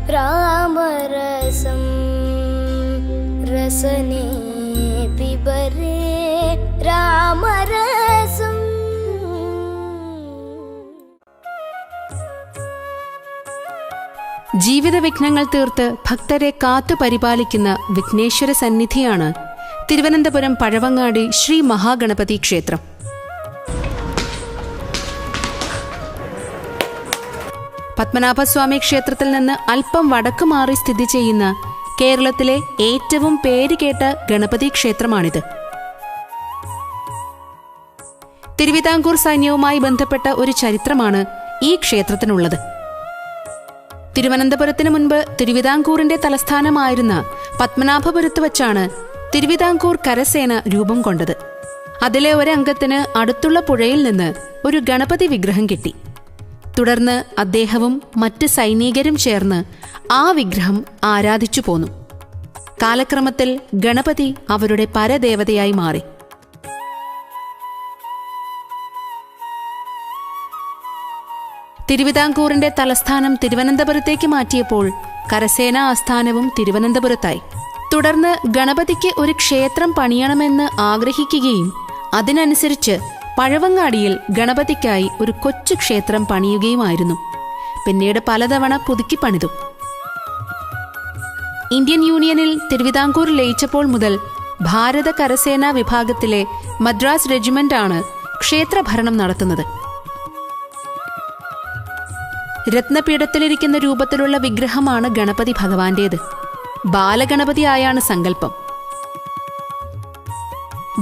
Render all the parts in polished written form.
രാമരസം രസനേ പിബരേ രാമരസം. ജീവിത വിഘ്നങ്ങൾ തീർത്ത് ഭക്തരെ കാത്തു പരിപാലിക്കുന്ന വിഘ്നേശ്വര സന്നിധിയാണ് തിരുവനന്തപുരം പഴവങ്ങാടി ശ്രീ മഹാഗണപതി ക്ഷേത്രം. പത്മനാഭസ്വാമി ക്ഷേത്രത്തിൽ നിന്ന് അല്പം വടക്കു മാറി സ്ഥിതി ചെയ്യുന്ന കേരളത്തിലെ ഏറ്റവും പേരുകേട്ട ഗണപതി ക്ഷേത്രമാണിത്. തിരുവിതാംകൂർ സൈന്യവുമായി ബന്ധപ്പെട്ട ഒരു ചരിത്രമാണ് ഈ ക്ഷേത്രത്തിനുള്ളത്. തിരുവനന്തപുരത്തിന് മുൻപ് തിരുവിതാംകൂറിന്റെ തലസ്ഥാനമായിരുന്ന പത്മനാഭപുരത്ത് വച്ചാണ് തിരുവിതാംകൂർ കരസേന രൂപം കൊണ്ടത്. അതിലെ ഒരംഗത്തിന് അടുത്തുള്ള പുഴയിൽ നിന്ന് ഒരു ഗണപതി വിഗ്രഹം കിട്ടി. തുടർന്ന് അദ്ദേഹവും മറ്റ് സൈനികരും ചേർന്ന് ആ വിഗ്രഹം ആരാധിച്ചു പോന്നു. കാലക്രമത്തിൽ ഗണപതി അവരുടെ പരദേവതയായി മാറി. തിരുവിതാംകൂറിന്റെ തലസ്ഥാനം തിരുവനന്തപുരത്തേക്ക് മാറ്റിയപ്പോൾ കരസേനാ ആസ്ഥാനവും തിരുവനന്തപുരത്തായി. തുടർന്ന് ഗണപതിക്ക് ഒരു ക്ഷേത്രം പണിയണമെന്ന് ആഗ്രഹിക്കുകയും അതിനനുസരിച്ച് പഴവങ്ങാടിയിൽ ഗണപതിക്കായി ഒരു കൊച്ചു ക്ഷേത്രം പണിയുകയുമായിരുന്നു. പിന്നീട് പലതവണ പുതുക്കി പണിതു. ഇന്ത്യൻ യൂണിയനിൽ തിരുവിതാംകൂർ ലയിച്ചപ്പോൾ മുതൽ ഭാരത കരസേനാ വിഭാഗത്തിലെ മദ്രാസ് റെജിമെന്റാണ് ക്ഷേത്രഭരണം നടത്തുന്നത്. രത്നപീഠത്തിലിരിക്കുന്ന രൂപത്തിലുള്ള വിഗ്രഹമാണ് ഗണപതി ഭഗവാന്റേത്. ബാലഗണപതിയായാണ് സങ്കല്പം.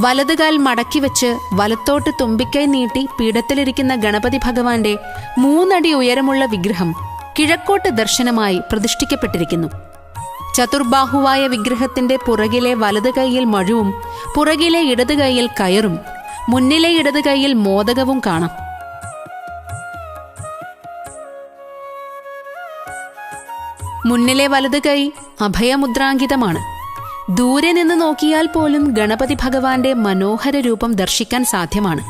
വലതുകാൽ മടക്കിവെച്ച് വലത്തോട്ട് തുമ്പിക്കൈ നീട്ടി പീഠത്തിലിരിക്കുന്ന ഗണപതി ഭഗവാന്റെ 3 അടി ഉയരമുള്ള വിഗ്രഹം കിഴക്കോട്ട് ദർശനമായി പ്രതിഷ്ഠിക്കപ്പെട്ടിരിക്കുന്നു. ചതുർബാഹുവായ വിഗ്രഹത്തിന്റെ പുറകിലെ വലതു കൈയിൽ മഴുവും പുറകിലെ ഇടതു കൈയിൽ കയറും മുന്നിലെ ഇടതു കൈയിൽ മോദകവും കാണാം. മുന്നിലെ വലതു കൈ അഭയമുദ്രാങ്കിതമാണ്. ദൂരെ നിന്ന് നോക്കിയാൽ പോലും ഗണപതി ഭഗവാന്റെ മനോഹര രൂപം ദർശിക്കാൻ സാധ്യമാണ്.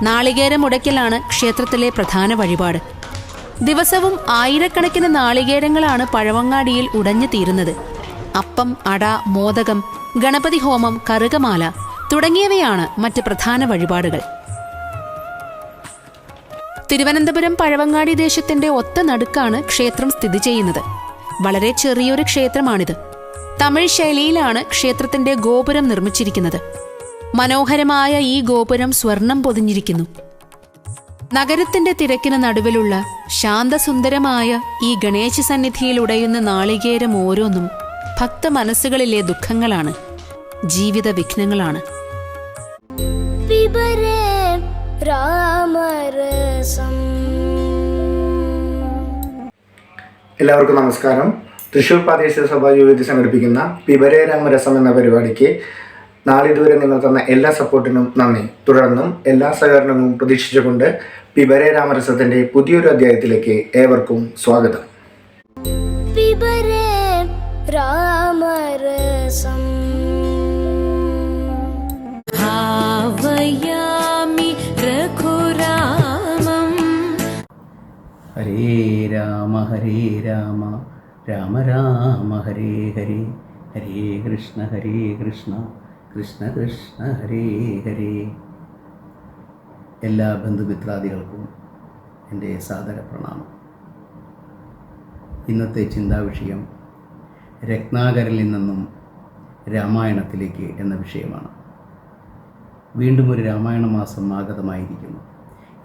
നാളികേരം ഉടയ്ക്കലാണ് ക്ഷേത്രത്തിലെ പ്രധാന വഴിപാട്. ദിവസവും ആയിരക്കണക്കിന് നാളികേരങ്ങളാണ് പഴവങ്ങാടിയിൽ ഉടഞ്ഞു തീരുന്നത്. അപ്പം, അട, മോദകം, ഗണപതി ഹോമം, കറുകമാല തുടങ്ങിയവയാണ് മറ്റ് പ്രധാന വഴിപാടുകൾ. തിരുവനന്തപുരം പഴവങ്ങാടി ദേശത്തിന്റെ ഒത്ത നടുക്കാണ് ക്ഷേത്രം സ്ഥിതി ചെയ്യുന്നത്. വളരെ ചെറിയൊരു ക്ഷേത്രമാണിത്. തമിഴ് ശൈലിയിലാണ് ക്ഷേത്രത്തിന്റെ ഗോപുരം നിർമ്മിച്ചിരിക്കുന്നത്. മനോഹരമായ ഈ ഗോപുരം സ്വർണം പൊതിഞ്ഞിരിക്കുന്നു. നഗരത്തിന്റെ തിരക്കിന് നടുവിലുള്ള ശാന്തസുന്ദരമായ ഈ ഗണേശ സന്നിധിയിൽ ഉടയുന്ന നാളികേരം ഓരോന്നും ഭക്ത മനസ്സുകളിലെ ദുഃഖങ്ങളാണ്, ജീവിത വിഘ്നങ്ങളാണ്. എല്ലാവർക്കും നമസ്കാരം. തൃശ്ശൂർ പ്രാദേശിക സഭാ യുവതി സംഘടിപ്പിക്കുന്ന പിബരേ രാമരസം എന്ന പരിപാടിക്ക് നാളിതുവരെ നിങ്ങൾ തന്ന എല്ലാ സപ്പോർട്ടിനും നന്ദി. തുടർന്നും എല്ലാ സഹകരണവും പ്രതീക്ഷിച്ചുകൊണ്ട് പിബരേ രാമരസത്തിന്റെ പുതിയൊരു അധ്യായത്തിലേക്ക് ഏവർക്കും സ്വാഗതം. പിബരേ രാമരസം ഹരേ രാമ രാമ രാമ ഹരേ ഹരേ, ഹരേ കൃഷ്ണ കൃഷ്ണ കൃഷ്ണ ഹരേ ഹരേ. എല്ലാ ബന്ധുമിത്രാദികൾക്കും എൻ്റെ സാദര പ്രണാമം. ഇന്നത്തെ ചിന്താവിഷയം രത്നാകരനിൽ നിന്നും രാമായണത്തിലേക്ക് എന്ന വിഷയമാണ്. വീണ്ടും ഒരു രാമായണ മാസം ആഗതമായിരിക്കുന്നു.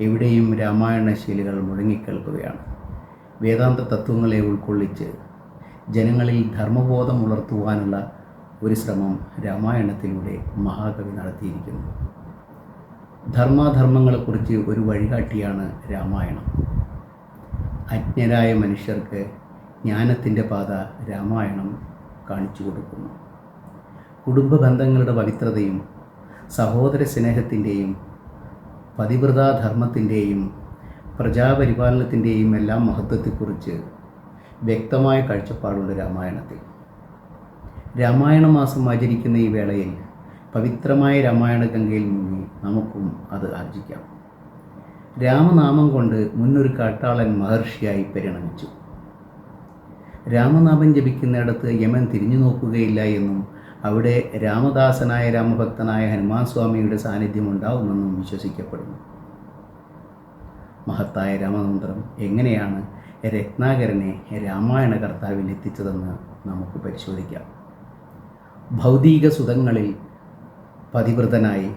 എവിടെയും രാമായണ ശീലുകൾ മുഴങ്ങിക്കേൾക്കുകയാണ്. വേദാന്ത തത്വങ്ങളെ ഉൾക്കൊള്ളിച്ച് ജനങ്ങളിൽ ധർമ്മബോധം ഉണർത്തുവാനുള്ള ഒരു ശ്രമം രാമായണത്തിലൂടെ മഹാകവി നടത്തിയിരിക്കുന്നു. ധർമാധർമ്മങ്ങളെക്കുറിച്ച് ഒരു വഴികാട്ടിയാണ് രാമായണം. അജ്ഞരായ മനുഷ്യർക്ക് ജ്ഞാനത്തിൻ്റെ പാത രാമായണം കാണിച്ചു കൊടുക്കുന്നു. കുടുംബ ബന്ധങ്ങളുടെ പവിത്രതയും സഹോദര സ്നേഹത്തിൻ്റെയും പതിവ്രതാധർമ്മത്തിൻ്റെയും പ്രജാപരിപാലനത്തിൻ്റെയും എല്ലാം മഹത്വത്തെക്കുറിച്ച് വ്യക്തമായ കാഴ്ചപ്പാടുണ്ട് രാമായണത്തിൽ. രാമായണ മാസം ആചരിക്കുന്ന ഈ വേളയിൽ പവിത്രമായ രാമായണ ഗംഗയിൽ മുങ്ങി നമുക്കും അത് ആർജിക്കാം. രാമനാമം കൊണ്ട് മുന്നൊരു കാട്ടാളൻ മഹർഷിയായി പരിണമിച്ചു. രാമനാമം ജപിക്കുന്നിടത്ത് യമൻ തിരിഞ്ഞു നോക്കുകയില്ല എന്നും അവിടെ രാമദാസനായ രാമഭക്തനായ ഹനുമാൻ സ്വാമിയുടെ സാന്നിധ്യം ഉണ്ടാവുമെന്നും വിശ്വസിക്കപ്പെടുന്നു. മഹത്തായ രാമമന്ത്രം എങ്ങനെയാണ് രത്നാകരനെ രാമായണ കർത്താവിൽ എത്തിച്ചതെന്ന് നമുക്ക് പരിശോധിക്കാം. ഭൗതിക സുഖങ്ങളിൽ പതിവ്രതനായി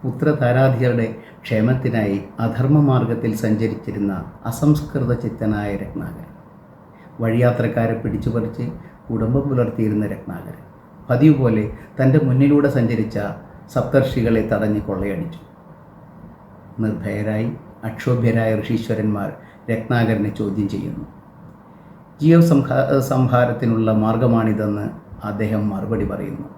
പുത്രതാരാധികളുടെ ക്ഷേമത്തിനായി അധർമ്മമാർഗത്തിൽ സഞ്ചരിച്ചിരുന്ന അസംസ്കൃത ചിത്തനായ രത്നാകരൻ, വഴിയാത്രക്കാരെ പിടിച്ചുപറിച്ച് കുടുംബം പുലർത്തിയിരുന്ന രത്നാകരൻ പതിവ് പോലെ തൻ്റെ മുന്നിലൂടെ സഞ്ചരിച്ച സപ്തർഷികളെ തടഞ്ഞ് കൊള്ളയടിച്ചു. നിർഭയരായി അക്ഷോഭ്യരായ ഋഷീശ്വരന്മാർ രത്നാകരനെ ചോദ്യം ചെയ്യുന്നു. ജീവസംഹാരത്തിനുള്ള മാർഗമാണിതെന്ന് അദ്ദേഹം മറുപടി പറയുന്നു.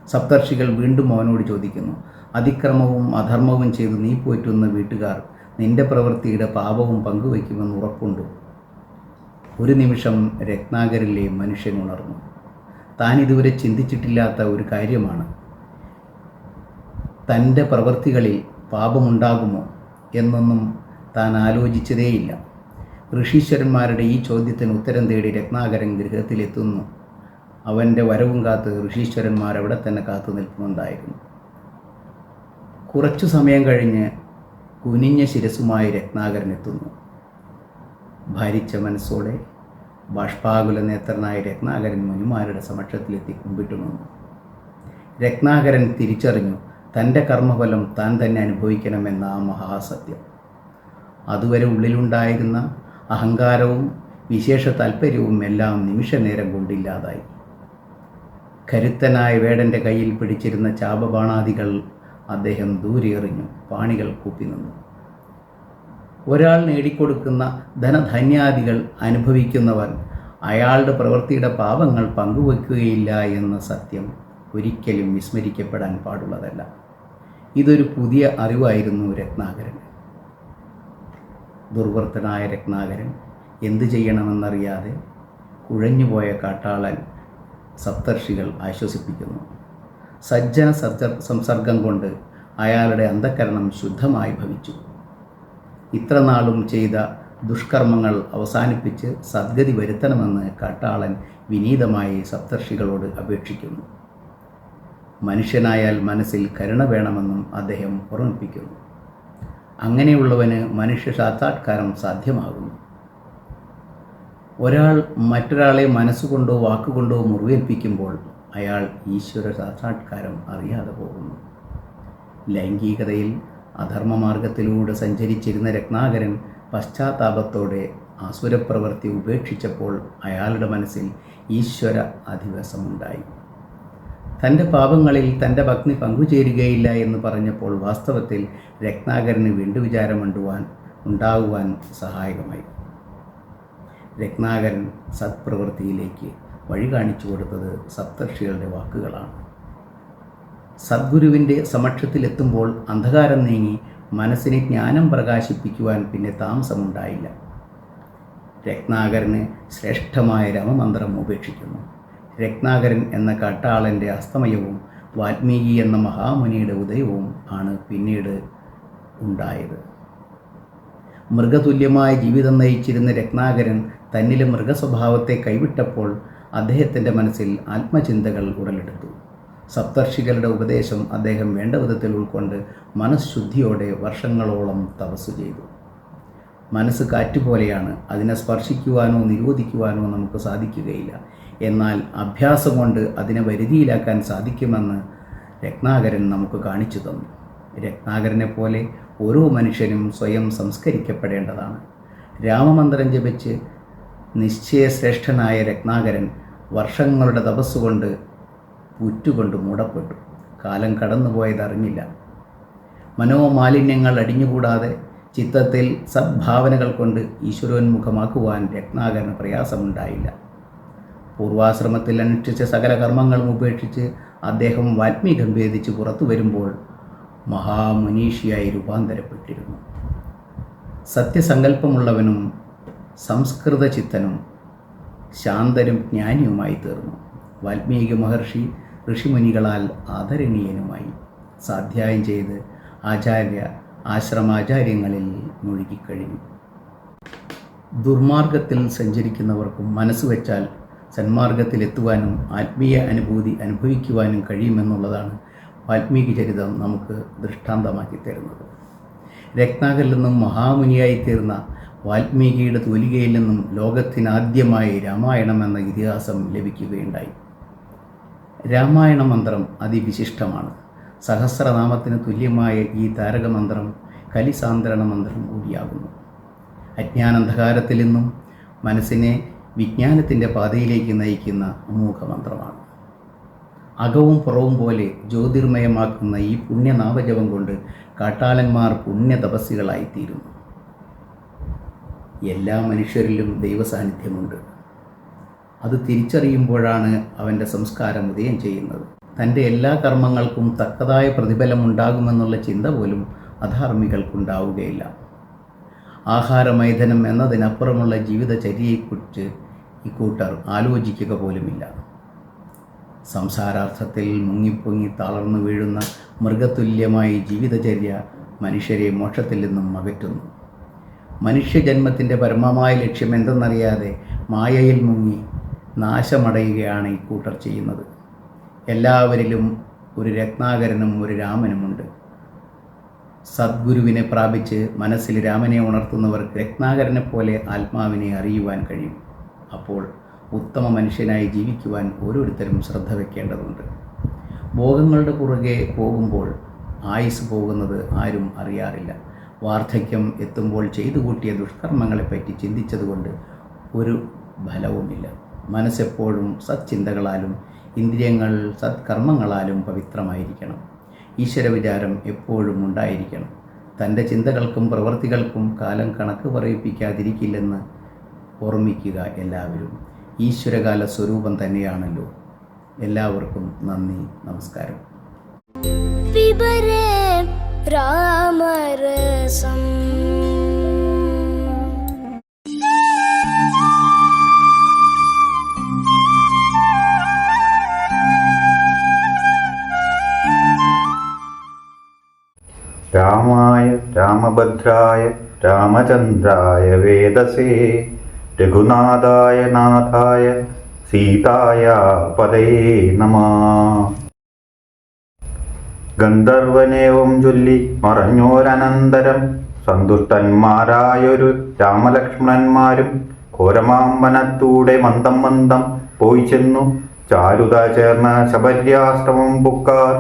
സപ്തർഷികൾ വീണ്ടും അവനോട് ചോദിക്കുന്നു, അതിക്രമവും അധർമ്മവും ചെയ്ത് നീ പോറ്റുന്ന വീട്ടുകാർ നിന്റെ പ്രവൃത്തിയുടെ പാപവും പങ്കുവയ്ക്കുമെന്ന് ഉറപ്പുണ്ടോ? ഒരു നിമിഷം രത്നാകരിലെ മനുഷ്യൻ ഉണർന്നു. താൻ ഇതുവരെ ചിന്തിച്ചിട്ടില്ലാത്ത ഒരു കാര്യമാണ്. തൻ്റെ പ്രവൃത്തികളിൽ പാപമുണ്ടാകുമോ എന്നൊന്നും താൻ ആലോചിച്ചതേയില്ല. ഋഷീശ്വരന്മാരുടെ ഈ ചോദ്യത്തിന് ഉത്തരം തേടി രത്നാകരൻ ഗൃഹത്തിലെത്തുന്നു. അവൻ്റെ വരവും കാത്ത് ഋഷീശ്വരന്മാർ അവിടെ തന്നെ കാത്തു നിൽക്കുന്നുണ്ടായിരുന്നു. കുറച്ചു സമയം കഴിഞ്ഞ് കുനിഞ്ഞ ശിരസുമായി രത്നാകരൻ എത്തുന്നു. ഭാരിച്ച മനസ്സോടെ ബാഷ്പാകുല നേത്രനായ രത്നാകരൻ മുനിമാരുടെ സമക്ഷത്തിലെത്തി കുമ്പിട്ടു നിന്നു. രത്നാകരൻ തിരിച്ചറിഞ്ഞു തൻ്റെ കർമ്മഫലം താൻ തന്നെ അനുഭവിക്കണമെന്ന ആ മഹാസത്യം. അതുവരെ ഉള്ളിലുണ്ടായിരുന്ന അഹങ്കാരവും വിശേഷ താൽപ്പര്യവും എല്ലാം നിമിഷനേരം കൊണ്ടില്ലാതായി. കരുത്തനായ വേടൻ്റെ കയ്യിൽ പിടിച്ചിരുന്ന ചാപബാണാദികൾ അദ്ദേഹം ദൂരെ എറിഞ്ഞു. പാണികൾ കൂപ്പി നിന്നു. ഒരാൾ നേടിക്കൊടുക്കുന്ന ധനധാന്യാദികൾ അനുഭവിക്കുന്നവൻ അയാളുടെ പ്രവൃത്തിയുടെ പാപങ്ങൾ പങ്കുവയ്ക്കുകയില്ല എന്ന സത്യം ഒരിക്കലും വിസ്മരിക്കപ്പെടാൻ പാടുള്ളതല്ല. ഇതൊരു പുതിയ അറിവായിരുന്നു രത്നാകരൻ. ദുർവൃത്തനായ രത്നാകരൻ എന്തു ചെയ്യണമെന്നറിയാതെ കുഴഞ്ഞുപോയ കാട്ടാളൻ സപ്തർഷികൾ ആശ്വസിപ്പിക്കുന്നു. സജ്ജന സംസർഗം കൊണ്ട് അയാളുടെ അന്ധകരണം ശുദ്ധമായി ഭവിച്ചു. ഇത്രനാളും ചെയ്ത ദുഷ്കർമ്മങ്ങൾ അവസാനിപ്പിച്ച് സദ്ഗതി വരുത്തണമെന്ന് കാട്ടാളൻ വിനീതമായി സപ്തർഷികളോട് അപേക്ഷിക്കുന്നു. മനുഷ്യനായാൽ മനസ്സിൽ കരുണ വേണമെന്നും അദ്ദേഹം ഓർമ്മിപ്പിക്കുന്നു. അങ്ങനെയുള്ളവന് മനുഷ്യ സാക്ഷാത്കാരം സാധ്യമാകുന്നു. ഒരാൾ മറ്റൊരാളെ മനസ്സുകൊണ്ടോ വാക്കുകൊണ്ടോ മുറിവേൽപ്പിക്കുമ്പോൾ അയാൾ ഈശ്വര സാക്ഷാത്കാരം അറിയാതെ പോകുന്നു. ലൈംഗികതയിൽ അധർമ്മമാർഗത്തിലൂടെ സഞ്ചരിച്ചിരുന്ന രത്നാകരൻ പശ്ചാത്താപത്തോടെ ആസുരപ്രവൃത്തി ഉപേക്ഷിച്ചപ്പോൾ അയാളുടെ മനസ്സിൽ ഈശ്വര അധിവാസമുണ്ടായി. തൻ്റെ പാപങ്ങളിൽ തൻ്റെ പത്നി പങ്കുചേരുകയില്ല എന്ന് പറഞ്ഞപ്പോൾ വാസ്തവത്തിൽ രത്നാകരന് വീണ്ടുവിചാരം ഉണ്ടാകുവാൻ സഹായകമായി. രത്നാകരൻ സത്പ്രവൃത്തിയിലേക്ക് വഴി കാണിച്ചു കൊടുത്തത് സപ്തർഷികളുടെ വാക്കുകളാണ്. സദ്ഗുരുവിൻ്റെ സമക്ഷത്തിലെത്തുമ്പോൾ അന്ധകാരം നീങ്ങി മനസ്സിനെ ജ്ഞാനം പ്രകാശിപ്പിക്കുവാൻ പിന്നെ താമസമുണ്ടായില്ല. രത്നാകരന് ശ്രേഷ്ഠമായ രാമമന്ത്രം ഉപേക്ഷിക്കുന്നു. രത്നാകരൻ എന്ന കാട്ടാളൻ്റെ അസ്തമയവും വാൽമീകി എന്ന മഹാമുനിയുടെ ഉദയവും ആണ് പിന്നീട് ഉണ്ടായത്. മൃഗതുല്യമായ ജീവിതം നയിച്ചിരുന്ന രത്നാകരൻ തന്നിലെ മൃഗസ്വഭാവത്തെ കൈവിട്ടപ്പോൾ അദ്ദേഹത്തിൻ്റെ മനസ്സിൽ ആത്മചിന്തകൾ ഉടലെടുത്തു. സപ്തർഷികളുടെ ഉപദേശം അദ്ദേഹം വേണ്ട വിധത്തിൽ ഉൾക്കൊണ്ട് മനഃശുദ്ധിയോടെ വർഷങ്ങളോളം തപസ്സു ചെയ്തു. മനസ്സ് കാറ്റുപോലെയാണ്. അതിനെ സ്പർശിക്കുവാനോ നിരോധിക്കുവാനോ നമുക്ക് സാധിക്കുകയില്ല. എന്നാൽ അഭ്യാസം കൊണ്ട് അതിനെ വരുതിയിലാക്കാൻ സാധിക്കുമെന്ന് രത്നാകരൻ നമുക്ക് കാണിച്ചു തന്നു. രത്നാകരനെ പോലെ ഓരോ മനുഷ്യനും സ്വയം സംസ്കരിക്കപ്പെടേണ്ടതാണ്. രാമമന്ത്രം ജപിച്ച് നിശ്ചയശ്രേഷ്ഠനായ രത്നാകരൻ വർഷങ്ങളുടെ തപസ്സുകൊണ്ട് പുറ്റുകൊണ്ട് മൂടപ്പെട്ടു. കാലം കടന്നുപോയതറിഞ്ഞില്ല. മനോമാലിന്യങ്ങൾ അടിഞ്ഞുകൂടാതെ ചിത്തത്തിൽ സദ്ഭാവനകൾ കൊണ്ട് ഈശ്വരോന്മുഖമാക്കുവാൻ രത്നാകരന് പ്രയാസമുണ്ടായില്ല. പൂർവാശ്രമത്തിൽ അനുഷ്ഠിച്ച സകല കർമ്മങ്ങളും ഉപേക്ഷിച്ച് അദ്ദേഹം വാൽമീകം ഭേദിച്ച് പുറത്തു വരുമ്പോൾ മഹാമുനീഷിയായി രൂപാന്തരപ്പെട്ടിരുന്നു. സത്യസങ്കല്പമുള്ളവനും സംസ്കൃത ചിത്തനും ശാന്തനും ജ്ഞാനിയുമായി തീർന്നു. വാൽമീകി മഹർഷി ഋഷിമുനികളാൽ ആദരണീയനുമായി. സ്വാധ്യായം ചെയ്ത് ആചാര്യ ആശ്രമാചാര്യങ്ങളിൽ മുഴുകിക്കഴിഞ്ഞു. ദുർമാർഗത്തിൽ സഞ്ചരിക്കുന്നവർക്കും മനസ്സ് വെച്ചാൽ സന്മാർഗത്തിലെത്തുവാനും ആത്മീയ അനുഭൂതി അനുഭവിക്കുവാനും കഴിയുമെന്നുള്ളതാണ് വാൽമീകി ചരിതം നമുക്ക് ദൃഷ്ടാന്തമാക്കി തരുന്നത്. രത്നാകരിൽ നിന്നും മഹാമുനിയായി തീർന്ന വാൽമീകിയുടെ തൂലികയിൽ നിന്നും ലോകത്തിനാദ്യമായി രാമായണം എന്ന ഇതിഹാസം ലഭിക്കുകയുണ്ടായി. രാമായണ മന്ത്രം അതിവിശിഷ്ടമാണ്. സഹസ്രനാമത്തിന് തുല്യമായ ഈ താരകമന്ത്രം കലിസാന്ദ്രണ മന്ത്രം കൂടിയാകുന്നു. അജ്ഞാനാന്ധകാരത്തിൽ നിന്നും മനസ്സിനെ വിജ്ഞാനത്തിൻ്റെ പാതയിലേക്ക് നയിക്കുന്ന അമോഘ മന്ത്രമാണ്. അകവും പുറവും പോലെ ജ്യോതിർമയമാക്കുന്ന ഈ പുണ്യനാമജപം കൊണ്ട് കാട്ടാളന്മാർ പുണ്യതപസ്സികളായിത്തീരുന്നു. എല്ലാ മനുഷ്യരിലും ദൈവസാന്നിധ്യമുണ്ട്. അത് തിരിച്ചറിയുമ്പോഴാണ് അവൻ്റെ സംസ്കാരം ഉദയം ചെയ്യുന്നത്. തൻ്റെ എല്ലാ കർമ്മങ്ങൾക്കും തക്കതായ പ്രതിഫലമുണ്ടാകുമെന്നുള്ള ചിന്ത പോലും അധാർമികൾക്കുണ്ടാവുകയില്ല. ആഹാരമൈഥനം എന്നതിനപ്പുറമുള്ള ജീവിതചര്യയെക്കുറിച്ച് ഇക്കൂട്ടർ ആലോചിക്കുക പോലുമില്ല. സംസാരാർത്ഥത്തിൽ മുങ്ങിപ്പൊങ്ങി തളർന്നു വീഴുന്ന മൃഗതുല്യമായി ജീവിതചര്യ മനുഷ്യരെ മോക്ഷത്തിൽ നിന്നും അകറ്റുന്നു. മനുഷ്യജന്മത്തിൻ്റെ പരമമായ ലക്ഷ്യം എന്തെന്നറിയാതെ മായയിൽ മുങ്ങി നാശമടയുകയാണ് ഇക്കൂട്ടർ ചെയ്യുന്നത്. എല്ലാവരിലും ഒരു രത്നാകരനും ഒരു രാമനുമുണ്ട്. സദ്ഗുരുവിനെ പ്രാപിച്ച് മനസ്സിൽ രാമനെ ഉണർത്തുന്നവർക്ക് രത്നാകരനെ പോലെ ആത്മാവിനെ അറിയുവാൻ കഴിയും. അപ്പോൾ ഉത്തമ മനുഷ്യനായി ജീവിക്കുവാൻ ഓരോരുത്തരും ശ്രദ്ധ വയ്ക്കേണ്ടതുണ്ട്. ഭോഗങ്ങളുടെ പുറകെ പോകുമ്പോൾ ആയുസ് പോകുന്നത് ആരും അറിയാറില്ല. വാർദ്ധക്യം എത്തുമ്പോൾ ചെയ്തു കൂട്ടിയ ദുഷ്കർമ്മങ്ങളെപ്പറ്റി ചിന്തിച്ചതുകൊണ്ട് ഒരു ഫലവുമില്ല. മനസ്സെപ്പോഴും സത്ചിന്തകളാലും ഇന്ദ്രിയങ്ങൾ സത്കർമ്മങ്ങളാലും പവിത്രമായിരിക്കണം. ഈശ്വര വിചാരം എപ്പോഴും ഉണ്ടായിരിക്കണം. തൻ്റെ ചിന്തകൾക്കും പ്രവൃത്തികൾക്കും കാലം കണക്ക് പറയിപ്പിക്കാതിരിക്കില്ലെന്ന് ഓർമ്മിക്കുക എല്ലാവരും. ഈശ്വരകാല സ്വരൂപം തന്നെയാണല്ലോ. എല്ലാവർക്കും നന്ദി, നമസ്കാരം. പിബരേ രാമരസം. രാമായ രാമഭദ്രായ രാമചന്ദ്രായ വേദസേ രഘുനാഥായ നാഥായ സീതായ പദേ നമഃ. ഗന്ധർവനേവം ചൊല്ലി മറഞ്ഞോരനന്തരം സന്തുഷ്ടന്മാരായൊരു രാമലക്ഷ്മണന്മാരും ഘോരമാമ്പനത്തൂടെ മന്ദം മന്ദം പോയി ചെന്നു ചാരുത ചേർന്ന ശബര്യാശ്രമം പുക്കാർ.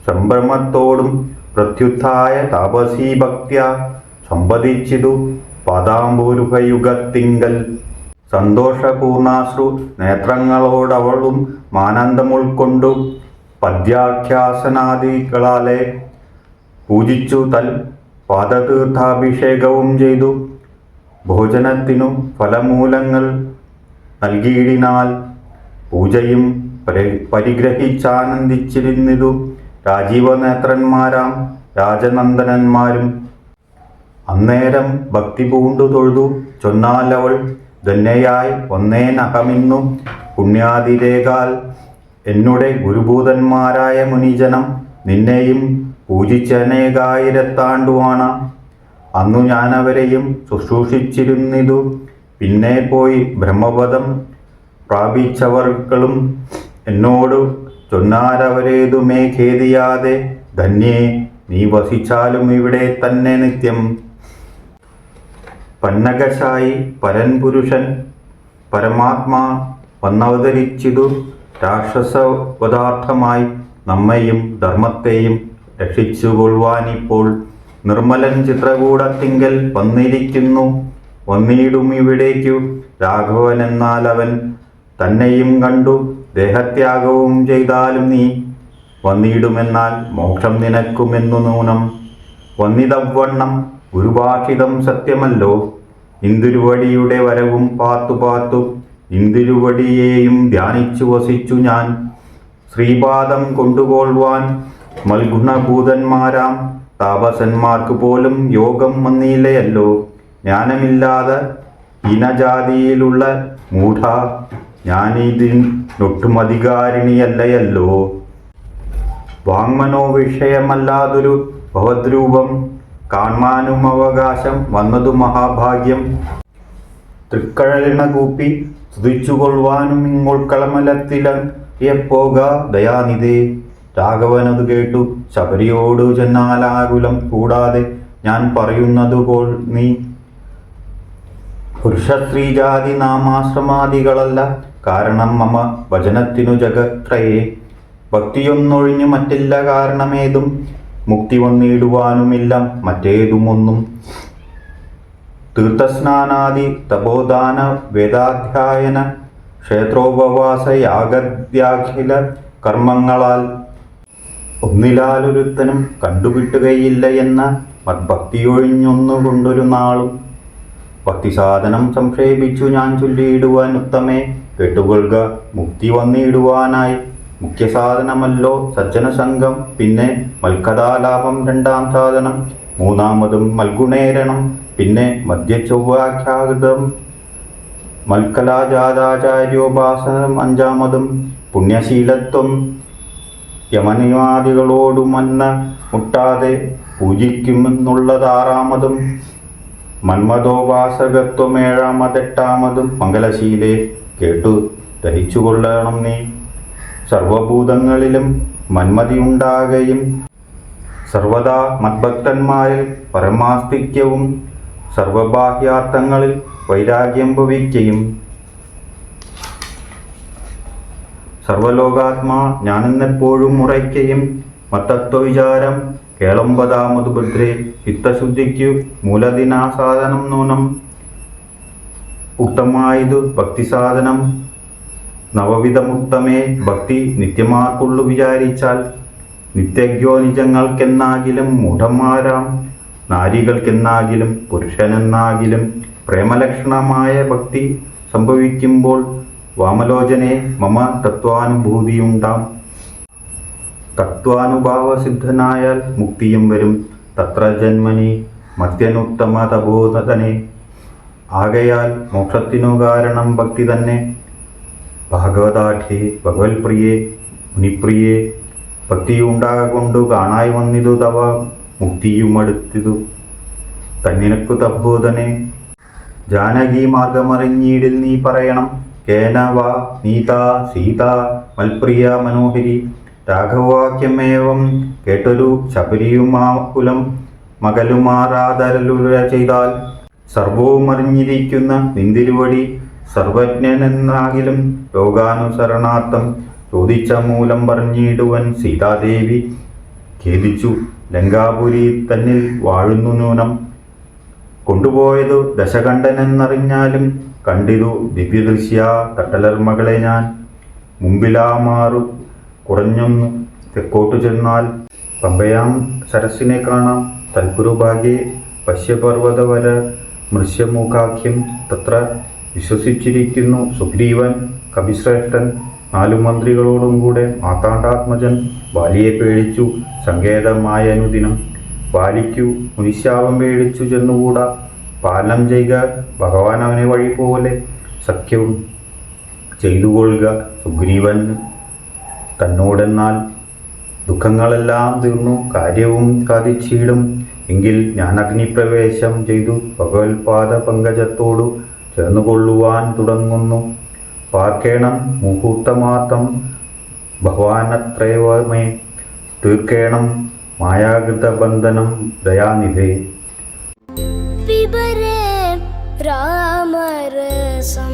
സംഭ്രമത്തോടും പ്രത്യുത്ഥായ താപസീ ഭക്ത്യാ സംവദിച്ചിതു പാദാംബുരുഭയുഗത്തിങ്കൽ. സന്തോഷപൂർണാശ്രു നേത്രങ്ങളോടവളും മാനന്ദം ഉൾക്കൊണ്ടു പദ്യാഖ്യാസനാദികളാലെ പൂജിച്ചു തൽ പാദതീർത്ഥാഭിഷേകവും ചെയ്തു. ഭോജനത്തിനു ഫലമൂലങ്ങൾ നൽകിയിടിനാൽ പൂജയും പരിഗ്രഹിച്ചാനന്ദിച്ചിരുന്നിതു രാജീവനേത്രന്മാരാം രാജനന്ദനന്മാരും. അന്നേരം ഭക്തി പൂണ്ടു തൊഴുതു ചൊന്നാലവൾ ധന്യയായി ഒന്നേനഹമിന്നു പുണ്യാതിരേകാൽ. എന്നുടെ ഗുരുഭൂതന്മാരായ മുനിജനം നിന്നെയും പൂജിച്ചനേകായിരത്താണ്ടുവാണ്. അന്നു ഞാനവരെയും ശുശ്രൂഷിച്ചിരുന്നിതു. പിന്നെ പോയി ബ്രഹ്മപദം പ്രാപിച്ചവർകളും എന്നോട് ചൊന്നാരവരേതുമേ ഖേദിയാതെ ധന്യേ നീ വസിച്ചാലും ഇവിടെ തന്നെ നിത്യം. പന്നകശായി പരൻപുരുഷൻ പരമാത്മാ വന്നവതരിച്ചിതു രാക്ഷസപദാർത്ഥമായി നമ്മയും ധർമ്മത്തെയും രക്ഷിച്ചുകൊള്ളുവാനിപ്പോൾ നിർമ്മലൻ ചിത്രകൂടത്തിങ്കൽ വന്നിരിക്കുന്നു. വന്നിടും ഇവിടേക്കു രാഘവനെന്നാൽ അവൻ തന്നെയും കണ്ടു ദേഹത്യാഗവും ചെയ്താലും നീ വന്നിടുമെന്നാൽ മോക്ഷം നിനക്കുമെന്നു നൂനം. വന്നിതവണ്ണം ഗുരുഭാഷിതം സത്യമല്ലോ. ഇന്ദുരുവടിയുടെ വരവും പാത്തു പാത്തു ഇന്ദുരുവടിയെയും ധ്യാനിച്ചു വസിച്ചു ഞാൻ. ശ്രീപാദം കൊണ്ടുകൊള്ളുവാൻ മൽഗുണഭൂതന്മാരാം താപസന്മാർക്ക് പോലും യോഗം വന്നില്ലയല്ലോ. ജ്ഞാനമില്ലാതെ ഹീനജാതിയിലുള്ള മൂഢ ഞാനിതിനൊട്ടും അധികാരിണിയല്ലയല്ലോ. വാങ്മനോ വിഷയമല്ലാതൊരു ഭവദ്രൂപം കാണാനും അവകാശം വന്നതു മഹാഭാഗ്യം. തൃക്കഴലിണ കൂപ്പി സ്തുതിച്ചുകൊള്ളുവാനും ഇങ്ങോൾക്കളമലത്തിലെപ്പോക ദയാനിധേ. രാഘവനത് കേട്ടു ശബരിയോടു ചെന്നാലാകുലം കൂടാതെ ഞാൻ പറയുന്നതുപോൽ നീ പുരുഷ സ്ത്രീജാതി നാമാശ്രമാദികളല്ല കാരണം മമ വചനത്തിനു ജഗത്രയേ. ഭക്തിയൊന്നൊഴിഞ്ഞു മറ്റില്ല കാരണമേതും മുക്തി വന്നിടുവാനുമില്ല മറ്റേതുമൊന്നും. തീർത്ഥസ്നാനാദി തപോദാന വേദാധ്യായന ക്ഷേത്രോപവാസ യാഗദ്യാഖില കർമ്മങ്ങളാൽ ഒന്നിലാലൊരുത്തനും കണ്ടുകിട്ടുകയില്ല എന്ന മദ്ഭക്തിയൊഴിഞ്ഞൊന്നുകൊണ്ടൊരു നാളും ഭക്തിസാധനം സംക്ഷേപിച്ചു ഞാൻ ചൊല്ലിയിടുവാൻ ഉത്തമേ. കേട്ടുകൊള്ളുക മുക്തി വന്നിടുവാനായി മുഖ്യസാധനമല്ലോ സജ്ജനസംഘം. പിന്നെ മൽക്കഥാലാഭം രണ്ടാം സാധനം. മൂന്നാമതും മൽഗുണേരണം. പിന്നെ മധ്യചൊവ്വാഖ്യാതം മൽക്കലാജാതാചാര്യോപാസനം. അഞ്ചാമതും പുണ്യശീലത്വം. യമനിവാദികളോടുമന്ന മുട്ടാതെ പൂജിക്കുമെന്നുള്ളതാറാമതും മന്മഥോപാസകത്വം. ഏഴാമതെട്ടാമതും മംഗലശീലേ കേട്ടു ധരിച്ചുകൊള്ളണം നീ. സർവഭൂതങ്ങളിലും മന്മതിയുണ്ടാകുകയും സർവദാ മദ്ഭക്തന്മാരിൽ പരമാസ്തിക്യവും സർവബാഹ്യാർത്ഥങ്ങളിൽ വൈരാഗ്യം ഭവിക്കുകയും സർവലോകാത്മാ ഞാനെന്നെപ്പോഴും ഉറയ്ക്കുകയും മത്തത്വവിചാരം കേളമ്പതാമതു ഭദ്രേ. ചിത്തശുദ്ധിക്കു മൂലദിനാസാധനം നൂനം ഉക്തമായതു ഭക്തിസാധനം നവവിധമുക്തമേ. ഭക്തി നിത്യമാർക്കുള്ളു വിചാരിച്ചാൽ നിത്യജ്ഞോ നിജങ്ങൾക്കെന്നാകിലും മൂഢന്മാരാം നാരികൾക്കെന്നാകിലും പുരുഷനെന്നാകിലും പ്രേമലക്ഷണമായ ഭക്തി സംഭവിക്കുമ്പോൾ വാമലോചനെ മമ തത്വാനുഭൂതിയുണ്ടാം. തത്വാനുഭാവസിദ്ധനായാൽ മുക്തിയും വരും തത്ര ജന്മനി മധ്യനുത്തമ തപോധനെ. ആകയാൽ മോക്ഷത്തിനു കാരണം ഭക്തി തന്നെ. ഭാഗവതാഠ്യേ ഭഗവത്പ്രിയേ മുനിപ്രിയേ ഭക്തിയുണ്ടാകൊണ്ടു കാണായി വന്നിതു തവ മുക്തിയുമടുത്തിതു തന്നിനക്കു തപോധനെ. ജാനകി മാർഗമറിഞ്ഞീടിൽ നീ പറയണം കേന വാ നീതാ സീതാ മൽപ്രിയ മനോഹരി. രാഘവവാക്യമേവം കേട്ടൊരു ശബരിയുമാകുലം മകലുമാറാതരലുര ചെയ്താൽ സർവവും അറിഞ്ഞിരിക്കുന്ന നിന്തിരുവടി സർവജ്ഞനെന്നാകിലും രോഗാനുസരണാർത്ഥം ചോദിച്ച മൂലം പറഞ്ഞിടുവൻ. സീതാദേവി ഖേദിച്ചു ലങ്കാപുരി തന്നിൽ വാഴുന്നു നൂനം. കൊണ്ടുപോയതു ദശകണ്ഠനെന്നറിഞ്ഞാലും കണ്ടിതു ദിവ്യദൃശ്യ തട്ടലർ മകളെ ഞാൻ. മുമ്പിലാമാറു കുറഞ്ഞൊന്നു തെക്കോട്ടു ചെന്നാൽ പമ്പയാം സരസിനെ കാണാം. തൽപുരുഭാഗ്യേ പശ്യപർവ്വതവര മൃശ്യമുഖാഖ്യം. തത്ര വിശ്വസിച്ചിരിക്കുന്നു സുഗ്രീവൻ കവിശ്രേഷ്ഠൻ. 4 മന്ത്രികളോടും കൂടെ മാതാണ്ഡാത്മജൻ ബാലിയെ പേടിച്ചു സങ്കേതമായ അനുദിനം. ബാലിക്കു മുനിശാപം പേടിച്ചു ചെന്നുകൂടാ. പാലനം ചെയ്യുക ഭഗവാൻ അവനെ വഴി പോലെ സഖ്യവും ചെയ്തുകൊള്ളുക സുഗ്രീവൻ തന്നോടെന്നാൽ. ദുഃഖങ്ങളെല്ലാം തീർന്നു കാര്യവും സാധിച്ചിടും എങ്കിൽ ഞാൻ അഗ്നിപ്രവേശം ചെയ്തു ഭഗവത്പാദ പങ്കജത്തോടു ചേർന്നുകൊള്ളുവാൻ തുടങ്ങുന്നു. പാർക്കേണം മുഹൂർത്തമാത്രം ഭഗവാനത്രേവമേ. തീർക്കേണം മായാകൃതബന്ധനം ദയാനിധേ. പിബരേ രാമരസം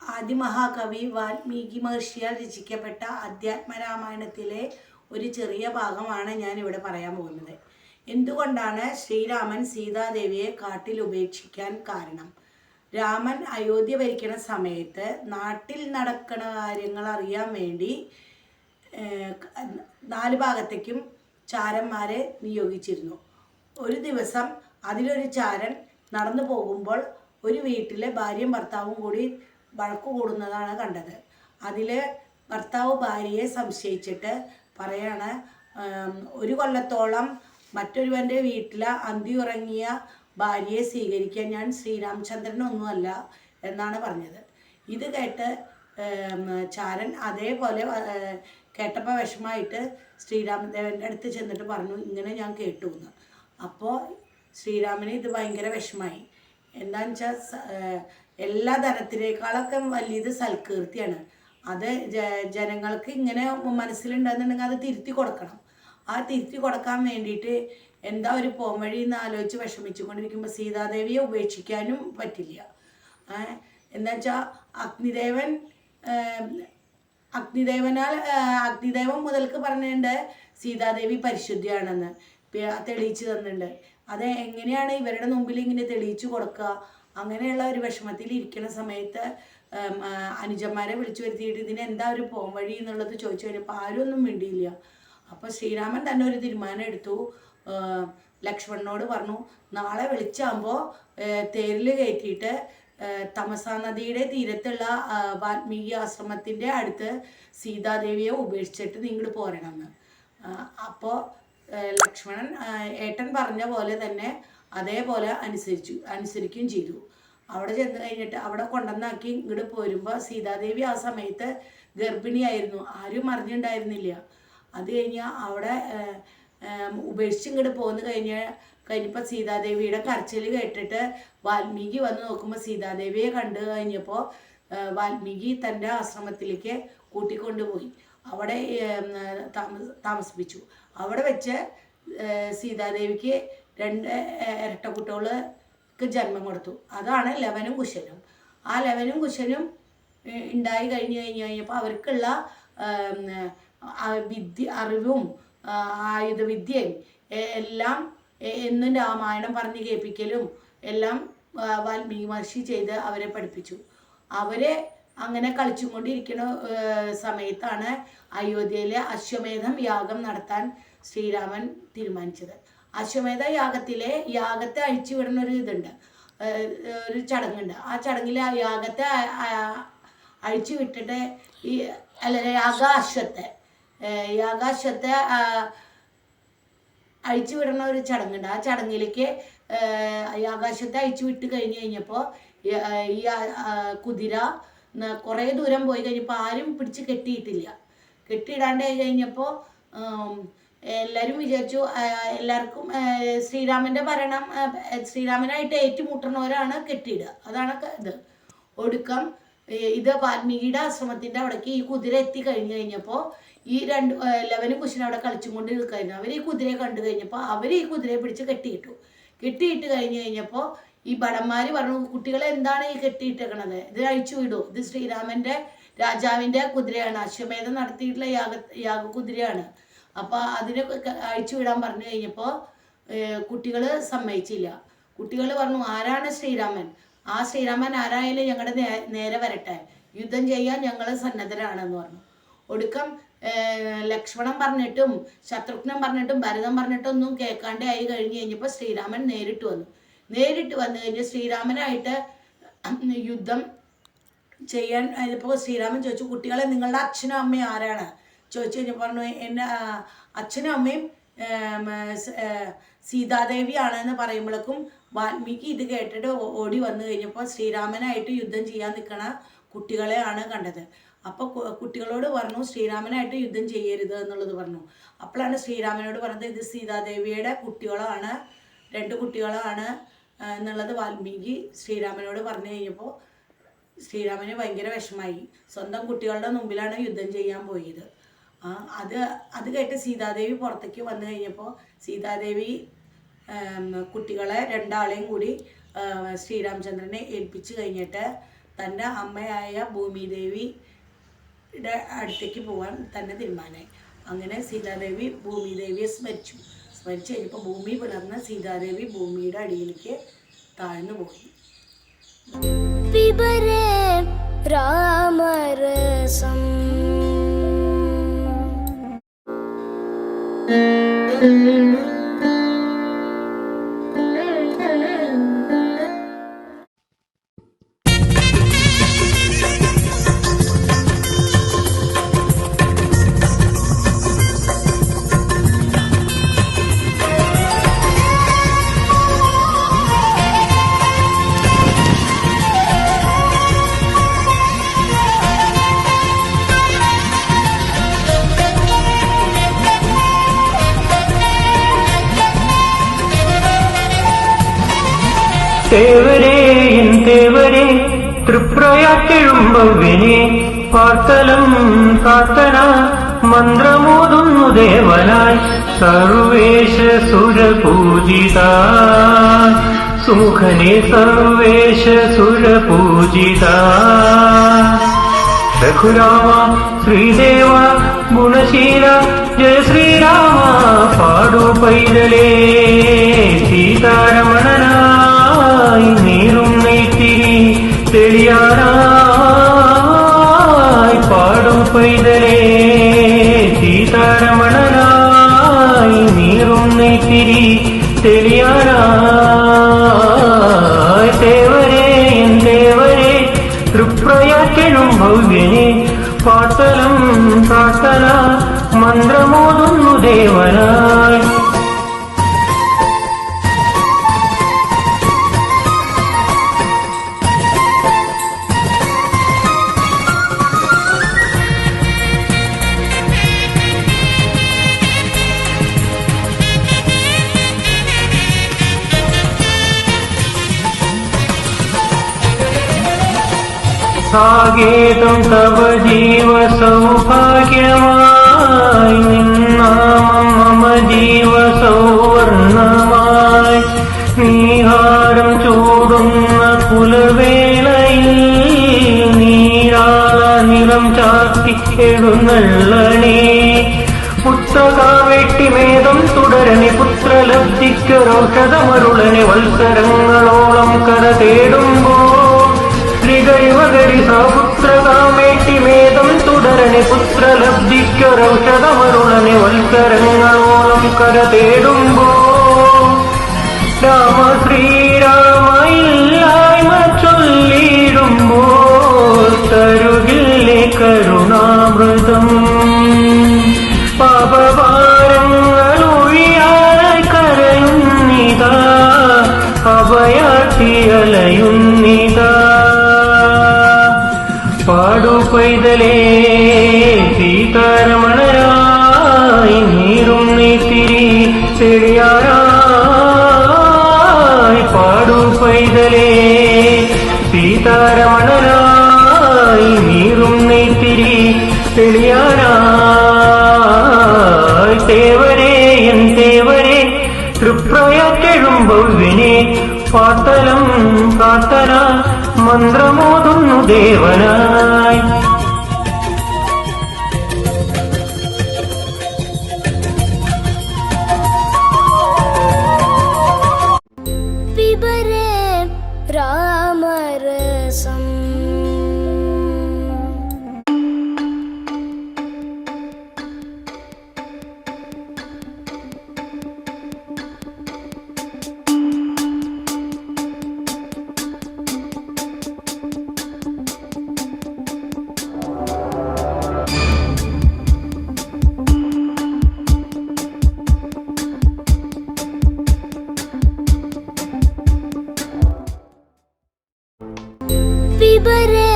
ആദിമഹാകവി വാൽമീകി മഹർഷിയാൽ രചിക്കപ്പെട്ട അധ്യാത്മരാമായണത്തിലെ ഒരു ചെറിയ ഭാഗമാണ് ഞാൻ ഇവിടെ പറയാൻ പോകുന്നത്. എന്തുകൊണ്ടാണ് ശ്രീരാമൻ സീതാദേവിയെ കാട്ടിൽ ഉപേക്ഷിക്കാൻ കാരണം? രാമൻ അയോധ്യ ഭരിക്കുന്ന സമയത്ത് നാട്ടിൽ നടക്കുന്ന കാര്യങ്ങൾ അറിയാൻ വേണ്ടി 4 ഭാഗത്തേക്കും ചാരന്മാരെ നിയോഗിച്ചിരുന്നു. ഒരു ദിവസം അതിലൊരു ചാരൻ നടന്നു പോകുമ്പോൾ ഒരു വീട്ടിലെ ഭാര്യയും ഭർത്താവും കൂടി വഴക്കു കൂടുന്നതാണ് കണ്ടത്. അതിൽ ഭർത്താവ് ഭാര്യയെ സംശയിച്ചിട്ട് പറയാണ്, 1 കൊല്ലത്തോളം മറ്റൊരുവൻ്റെ വീട്ടിൽ അന്തി ഉറങ്ങിയ ഭാര്യയെ സ്വീകരിക്കാൻ ഞാൻ ശ്രീരാമചന്ദ്രനൊന്നുമല്ല എന്നാണ് പറഞ്ഞത്. ഇത് കേട്ട് ചാരൻ അതേപോലെ കേട്ടപ്പോൾ വിഷമമായിട്ട് ശ്രീരാമദേവൻ്റെ അടുത്ത് ചെന്നിട്ട് പറഞ്ഞു, ഇങ്ങനെ ഞാൻ കേട്ടു എന്ന്. അപ്പോൾ ശ്രീരാമന് ഇത് ഭയങ്കര വിഷമമായി. എന്താണെന്ന് വെച്ചാൽ എല്ലാ ധനത്തിനേക്കാളൊക്കെ വലിയത് സൽകീർത്തിയാണ്. അത് ജനങ്ങൾക്ക് ഇങ്ങനെ മനസ്സിലുണ്ടെന്നുണ്ടെങ്കിൽ അത് തിരുത്തി കൊടുക്കണം. ആ തിരുത്തി കൊടുക്കാൻ വേണ്ടിയിട്ട് എന്താ ഒരു പോംവഴി എന്ന് ആലോചിച്ച് വിഷമിച്ചു കൊണ്ടിരിക്കുമ്പോൾ സീതാദേവിയെ ഉപേക്ഷിക്കാനും പറ്റില്ല. എന്താ വെച്ചാൽ അഗ്നിദേവൻ മുതൽക്ക് പറഞ്ഞിട്ടുണ്ട് സീതാദേവി പരിശുദ്ധിയാണെന്ന് തെളിയിച്ചു തന്നിട്ടുണ്ട്. അത് എങ്ങനെയാണ് ഇവരുടെ മുമ്പിൽ ഇങ്ങനെ തെളിയിച്ചു കൊടുക്കുക? അങ്ങനെയുള്ള ഒരു വിഷമത്തിൽ ഇരിക്കുന്ന സമയത്ത് അനുജന്മാരെ വിളിച്ചു വരുത്തിയിട്ട് ഇതിനെന്താ ഒരു പോംവഴി എന്നുള്ളത് ചോദിച്ചു കഴിഞ്ഞപ്പോൾ ആരും ഒന്നും മിണ്ടിയില്ല. അപ്പോൾ ശ്രീരാമൻ തന്നെ ഒരു തീരുമാനം എടുത്തു. ലക്ഷ്മണനോട് പറഞ്ഞു, നാളെ വെളിച്ചാകുമ്പോൾ തേരിൽ കയറ്റിയിട്ട് തമസാ നദിയുടെ തീരത്തുള്ള വാൽമീകി ആശ്രമത്തിൻ്റെ അടുത്ത് സീതാദേവിയെ ഉപേക്ഷിച്ചിട്ട് നിങ്ങൾ പോരണമെന്ന്. അപ്പോൾ ലക്ഷ്മണൻ ഏട്ടൻ പറഞ്ഞ പോലെ തന്നെ അതേപോലെ അനുസരിക്കുകയും ചെയ്തു. അവിടെ ചെന്ന് കഴിഞ്ഞിട്ട് അവിടെ കൊണ്ടുവന്നാക്കി ഇങ്ങോട്ട് പോരുമ്പോൾ സീതാദേവി ആ സമയത്ത് ഗർഭിണിയായിരുന്നു. ആരും അറിഞ്ഞിട്ടുണ്ടായിരുന്നില്ല. അത് കഴിഞ്ഞ് അവിടെ ഉപേക്ഷിച്ച് ഇങ്ങോട്ട് പോന്ന് കഴിഞ്ഞപ്പോൾ സീതാദേവിയുടെ കരച്ചിൽ കേട്ടിട്ട് വാൽമീകി വന്ന് നോക്കുമ്പോൾ സീതാദേവിയെ കണ്ടു കഴിഞ്ഞപ്പോൾ വാൽമീകി തൻ്റെ ആശ്രമത്തിലേക്ക് കൂട്ടിക്കൊണ്ടുപോയി അവിടെ താമസിപ്പിച്ചു. അവിടെ വെച്ച് സീതാദേവിക്ക് 2 ഇരട്ടക്കുട്ടികൾക്ക് ജന്മം കൊടുത്തു. അതാണ് ലവനും കുശനും. ആ ലവനും കുശനും ഉണ്ടായി കഴിഞ്ഞപ്പോൾ അവർക്കുള്ള അറിവും ആയുധവിദ്യയും എല്ലാം എന്നും രാമായണം പറഞ്ഞ് കേൾപ്പിക്കലും എല്ലാം വാൽമീകി മഹർഷി ചെയ്ത് അവരെ പഠിപ്പിച്ചു. അവരെ അങ്ങനെ കളിച്ചും കൊണ്ടിരിക്കുന്ന സമയത്താണ് അയോധ്യയിലെ അശ്വമേധം യാഗം നടത്താൻ ശ്രീരാമൻ തീരുമാനിച്ചത്. അശ്വമേധ യാഗത്തെ അഴിച്ചു വിടുന്ന ഒരു ഇതുണ്ട്, ഒരു ചടങ്ങുണ്ട്. ആ ചടങ്ങിൽ ആ യാഗത്തെ അഴിച്ചു വിട്ടിട്ട് യാഗാശ്വത്തെ അഴിച്ചു വിടുന്ന ഒരു ചടങ്ങുണ്ട്. ആ ചടങ്ങിലേക്ക് യാഗാശ്വത്തെ അഴിച്ചു വിട്ട് കഴിഞ്ഞപ്പോൾ ഈ കുതിര കുറേ ദൂരം പോയി കഴിഞ്ഞപ്പോൾ ആരും പിടിച്ച് കെട്ടിയിടാണ്ട് കഴിഞ്ഞപ്പോൾ എല്ലാവരും വിചാരിച്ചു എല്ലാവർക്കും ശ്രീരാമൻ്റെ ഭരണം ശ്രീരാമനായിട്ട് ഏറ്റുമുട്ടുന്നവരാണ് കെട്ടിയിടുക. അതാണ് ഇത്. ഒടുക്കം ഇത് വാൽമീകിയുടെ ആശ്രമത്തിൻ്റെ അവിടേക്ക് ഈ കുതിര കഴിഞ്ഞപ്പോൾ ഈ ലവനും കുശനും അവിടെ കളിച്ചും കൊണ്ട് നിൽക്കായിരുന്നു. അവർ ഈ കുതിരയെ കണ്ടു കഴിഞ്ഞപ്പോൾ അവർ ഈ കുതിരയെ പിടിച്ച് കെട്ടിയിട്ട് കഴിഞ്ഞപ്പോൾ ഈ ഭടന്മാർ പറഞ്ഞു, കുട്ടികളെ എന്താണ് ഈ കെട്ടിയിട്ടേക്കണത്? ഇത് അഴിച്ചു വിടൂ, ഇത് ശ്രീരാമൻ്റെ രാജാവിൻ്റെ കുതിരയാണ്, അശ്വമേധം നടത്തിയിട്ടുള്ള യാഗകുതിരയാണ്. അപ്പോൾ അതിനെ അഴിച്ചു വിടാൻ പറഞ്ഞു കഴിഞ്ഞപ്പോൾ കുട്ടികൾ സമ്മതിച്ചില്ല. കുട്ടികൾ പറഞ്ഞു, ആരാണ് ശ്രീരാമൻ? ആ ശ്രീരാമൻ ആരായാലും ഞങ്ങളുടെ നേരെ വരട്ടെ, യുദ്ധം ചെയ്യാൻ ഞങ്ങൾ സന്നദ്ധരാണെന്ന് പറഞ്ഞു. ഒടുക്കം ലക്ഷ്മണൻ പറഞ്ഞിട്ടും ശത്രുഘ്നൻ പറഞ്ഞിട്ടും ഭരതൻ പറഞ്ഞിട്ടൊന്നും കേൾക്കാണ്ട് ആയി കഴിഞ്ഞപ്പോൾ ശ്രീരാമൻ നേരിട്ട് വന്നു കഴിഞ്ഞ് ശ്രീരാമനായിട്ട് യുദ്ധം ചെയ്യാൻ ഇപ്പോൾ ശ്രീരാമൻ ചോദിച്ചു, കുട്ടികളെ നിങ്ങളുടെ അച്ഛനും അമ്മയും ആരാണ് ചോദിച്ചു കഴിഞ്ഞപ്പോൾ പറഞ്ഞു, എൻ്റെ അച്ഛനും അമ്മയും സീതാദേവിയാണെന്ന് പറയുമ്പോഴേക്കും വാൽമീകി ഇത് കേട്ടിട്ട് ഓടി വന്നു കഴിഞ്ഞപ്പോൾ ശ്രീരാമനായിട്ട് യുദ്ധം ചെയ്യാൻ നിൽക്കണ കുട്ടികളെയാണ് കണ്ടത്. അപ്പോൾ കുട്ടികളോട് പറഞ്ഞു, ശ്രീരാമനായിട്ട് യുദ്ധം ചെയ്യരുത് എന്നുള്ളത് പറഞ്ഞു. അപ്പോഴാണ് ശ്രീരാമനോട് പറഞ്ഞത്, ഇത് സീതാദേവിയുടെ കുട്ടികളാണ്, 2 കുട്ടികളാണ് എന്നുള്ളത് വാൽമീകി ശ്രീരാമനോട് പറഞ്ഞു കഴിഞ്ഞപ്പോൾ ശ്രീരാമന് ഭയങ്കര വിഷമായി. സ്വന്തം കുട്ടികളുടെ മുമ്പിലാണ് യുദ്ധം ചെയ്യാൻ പോയത്. അത് കേട്ട് സീതാദേവി പുറത്തേക്ക് വന്നു കഴിഞ്ഞപ്പോൾ സീതാദേവി കുട്ടികളെ 2 ആളെയും കൂടി ശ്രീരാമചന്ദ്രനെ ഏൽപ്പിച്ചു കഴിഞ്ഞിട്ട് തൻ്റെ അമ്മയായ ഭൂമിദേവിയുടെ അടുത്തേക്ക് പോകാൻ തന്നെ തീരുമാനമായി. അങ്ങനെ സീതാദേവി ഭൂമിദേവിയെ സ്മരിച്ചു കഴിഞ്ഞപ്പോൾ ഭൂമി പിളർന്ന് സീതാദേവി ഭൂമിയുടെ അടിയിലേക്ക് താഴ്ന്നു പോയി. പിബരേ രാമരസം തേവരേ എൻ തേവരേ തൃപ്രയാറ്റെഴുമ്പവ്യനെ പാർത്തലം കാത്തന മന്ത്രമോതുന്നു ദേവനായി സർവേശ സുരപൂജിത സുമുഖനെ സർവേശ സുരപൂജിത രഘുരാമ ശ്രീദേവ ഗുണശീല ജയ ശ്രീരാമ പാടു പൈതലേ സീതാരമണനായി നീറും നെയ്ത്തിരി തെളിയാനായി പാടു പൈതലേ സീതാരമണനായി നീറും നെയ്ത്തിരി തെളിയാനായി തേവരേ എൻ തേവരേ തൃപ്രയാറ്റെഴും ഭവ്യനെ പാർത്തലം പ്രാർത്ഥന മന്ത്രമോതുന്നു ദേവനായി സാകേതം തവ ജീവ സൗഭാഗ്യമായി നിന്നാമം മമ ജീവ സൗവർണമായി നീഹാരം ചൂടുന്ന പുലവേളയിൽ നീരാള നിറം ചാർത്തി എഴുന്നള്ളണേ പുസ്തകാവെട്ടിമേധം തുടരണി പുത്രലബ്ധിക്കരോഷതമരുളനെ വത്സരങ്ങളോളം കര തേടുമ്പോ ശ്രീകൈവകരി സപുത്രകാമേട്ടിമേധം തുടരണി പുത്രലബ്ധിക്കരൗഷധമരുളനെ വത്സരങ്ങളോളം കര തേടുമ്പോ രാമ ശ്രീരാമയില്ലായ്മ ചൊല്ലിടുമ്പോൾ തരുകില്ലേ കരുണാമൃതം പാപഭാരങ്ങളൊഴിയാനായി കരയുന്നിതാ അഭയാർത്ഥിയലയുന്നിതാ പാടു പൈതലേ സീതാരമണനായി നീറും നെയ്ത്തിരി തെളിയാനായി പാടു പൈതലേ സീതാരമണനായി നീറും നെയ്ത്തിരി തെളിയാനായി തേവരേ എൻ തേവരേ തൃപ്രയാറ്റെഴും ഭവ്യനെ പാർത്തലം പ്രാർത്ഥന മന്ത്രമോതുന്നു ദേവനായി പിബരേ രാമരസം പിബരേ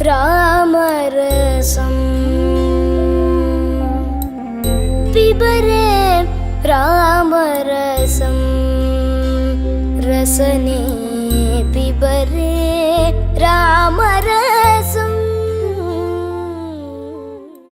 രാമരസം പിബരേ രാമരസം രസനേ പിബരേ